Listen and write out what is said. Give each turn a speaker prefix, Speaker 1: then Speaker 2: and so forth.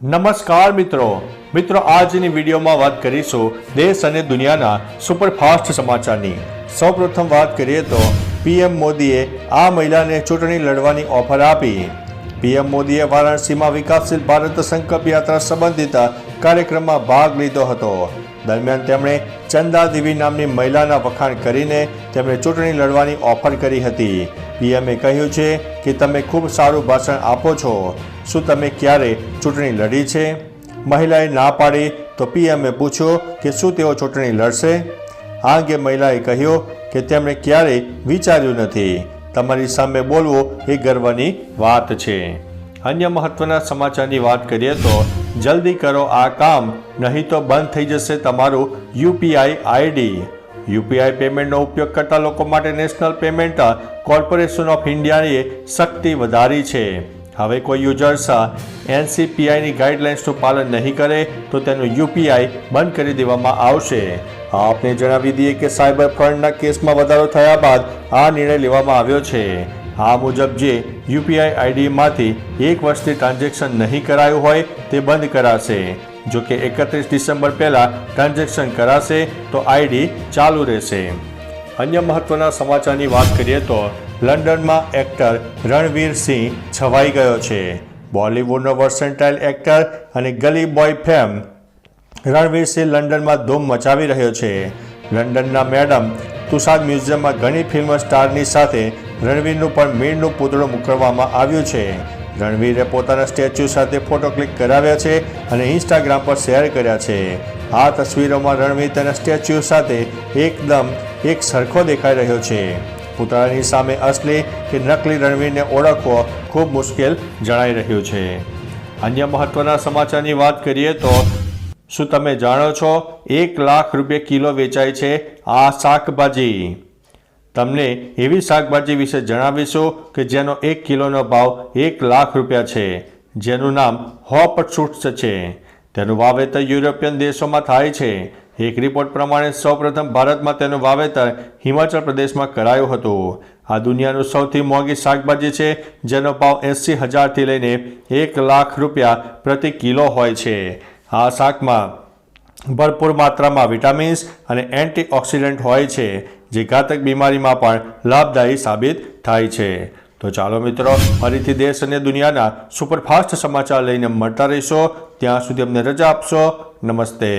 Speaker 1: નમસ્કાર મિત્રો આજની વિડીયોમાં વાત કરીશું દેશ અને દુનિયાના સુપરફાસ્ટ સમાચારની। સૌપ્રથમ વાત કરીએ તો પીએમ મોદીએ આ મહિલાને ચૂંટણી લડવાની ઓફર આપી। પીએમ મોદીએ વારાણસીમાં વિકાસશીલ ભારત સંકલ્પ યાત્રા સંબંધિત કાર્યક્રમમાં ભાગ લીધો હતો। દરમિયાન તેમણે ચંદા દેવી નામની મહિલાના વખાણ કરીને તેમણે ચૂંટણી લડવાની ઓફર કરી હતી। પીએમએ કહ્યું છે કે તમે ખૂબ સારું ભાષણ આપો છો, શું તમે ક્યારે ચૂંટણી લડી છે? મહિલાએ ના પાડી તો પીએમએ પૂછ્યું કે શું તેઓ ચૂંટણી લડશે? આ અંગે મહિલાએ કહ્યું કે તેમણે ક્યારેય વિચાર્યું નથી। તમારી સામે બોલવું એ ગર્વની વાત છે। અન્ય મહત્વના સમાચારની વાત કરીએ તો જલ્દી કરો આ કામ, નહીં તો બંધ થઈ જશે તમારું યુપીઆઈ આઈડી। યુપીઆઈ પેમેન્ટનો ઉપયોગ કરતા લોકો માટે નેશનલ પેમેન્ટ કોર્પોરેશન ઓફ ઇન્ડિયાએ સખ્તી વધારી છે। હવે કોઈ યુઝર્સ એનસીપીઆઈની ગાઈડલાઇન્સનું પાલન નહીં કરે તો તેનું યુપીઆઈ બંધ કરી દેવામાં આવશે। આપને જણાવી દઈએ કે સાયબર ફ્રોડના કેસમાં વધારો થયા બાદ આ નિર્ણય લેવામાં આવ્યો છે। આ મુજબ જે યુપીઆઈ આઈડીમાંથી 1 વર્ષથી ટ્રાન્ઝેક્શન નહીં કરાયું હોય તે બંધ કરાશે। જો કે 31 ડિસેમ્બર પહેલાં ટ્રાન્ઝેક્શન કરાશે તો આઈડી ચાલુ રહેશે। અન્ય મહત્વના સમાચારની વાત કરીએ તો લંડનમાં એક્ટર રણવીર સિંહ છવાઈ ગયો છે। બોલિવૂડનો વર્સેટાઇલ એક્ટર અને ગલી બોય ફેમ રણવીર સિંહ લંડનમાં ધૂમ મચાવી રહ્યો છે। લંડનના મેડમ તુસાદ મ્યુઝિયમમાં ઘણી ફિલ્મ સ્ટારની સાથે રણવીરનું પણ મીણનું પૂતળું મૂકવામાં આવ્યું છે। રણવીરે પોતાના સ્ટેચ્યુ સાથે ફોટો ક્લિક કરાવ્યા છે અને ઇન્સ્ટાગ્રામ પર શેર કર્યા છે। આ તસવીરોમાં રણવીર તેના સ્ટેચ્યુ સાથે એકદમ એક સરખો દેખાઈ રહ્યો છે। પૂતળાની સામે અસલી કે નકલી રણવીરને ઓળખવો ખૂબ મુશ્કેલ જણાઈ રહ્યું છે। અન્ય મહત્વના સમાચારની વાત કરીએ તો શું તમે જાણો છો 1 લાખ રૂપિયા કિલો વેચાય છે આ શાકભાજી? તમને એવી શાકભાજી વિશે જણાવીશું કે જેનો 1 કિલોનો ભાવ 1 લાખ રૂપિયા છે, જેનું નામ હોપ શૂટ્સ છે। તેનું વાવેતર યુરોપિયન દેશોમાં થાય છે। એક રિપોર્ટ પ્રમાણે સૌપ્રથમ ભારતમાં તેનું વાવેતર હિમાચલ પ્રદેશમાં કરાયું હતું। આ દુનિયાનું સૌથી મોંઘી શાકભાજી છે, જેનો ભાવ 80,000થી લઈને 1 લાખ રૂપિયા પ્રતિ કિલો હોય છે। આ શાકમાં ભરપૂર માત્રામાં વિટામિન્સ અને એન્ટીઓક્સિડન્ટ હોય છે, જે ઘાતક બીમારીમાં પણ લાભદાયી સાબિત થાય છે। તો ચાલો મિત્રો, ફરીથી દેશ અને દુનિયાના સુપરફાસ્ટ સમાચાર લઈને મળતા રહીશો। ત્યાં સુધી અમને રજા આપશો। નમસ્તે।